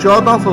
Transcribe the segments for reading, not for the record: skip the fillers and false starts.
1400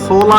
16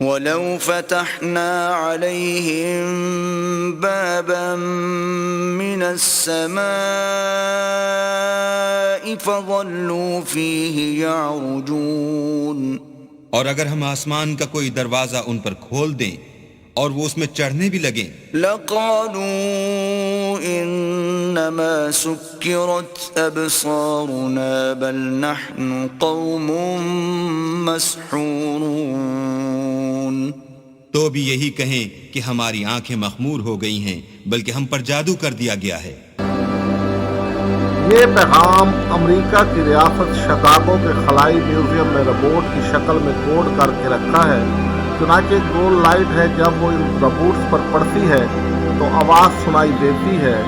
وَلَوْ فَتَحْنَا عَلَيْهِمْ بَابًا مِّنَ السَّمَاءِ فَظَلُّوا فِيهِ يَعْرُجُونَ، اور اگر ہم آسمان کا کوئی دروازہ ان پر کھول دیں اور وہ اس میں چڑھنے بھی لگیں، لَقَالُوا إِنَّمَا سُكِّرَتْ أَبْصَارُنَا بَلْ نَحْنُ قَوْمٌ مَسْحُورُونَ، تو بھی یہی کہیں کہ ہماری آنکھیں مخمور ہو گئی ہیں، بلکہ ہم پر جادو کر دیا گیا ہے۔ یہ پیغام امریکہ کی ریاست شکاگو کے خلائی میوزیم میں ربوٹ کی شکل میں کوڈ کر کے رکھا ہے۔ چنانچہ گول لائٹ ہے، جب وہ ان ربوٹس پر پڑتی ہے تو آواز سنائی دیتی ہے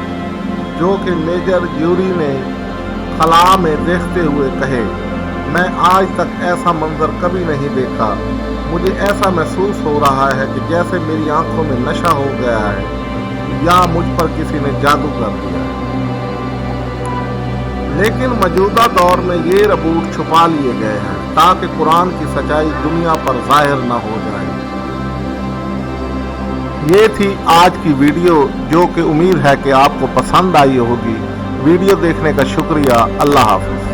جو کہ میجر یوری نے خلا میں دیکھتے ہوئے کہے، میں آج تک ایسا منظر کبھی نہیں دیکھا۔ مجھے ایسا محسوس ہو رہا ہے کہ جیسے میری آنکھوں میں نشہ ہو گیا ہے یا مجھ پر کسی نے جادو کر دیا ہے۔ لیکن موجودہ دور میں یہ ربوٹ چھپا لیے گئے ہیں تاکہ قرآن کی سچائی دنیا پر ظاہر نہ ہو جائے۔ یہ تھی آج کی ویڈیو، جو کہ امید ہے کہ آپ کو پسند آئی ہوگی۔ ویڈیو دیکھنے کا شکریہ۔ اللہ حافظ۔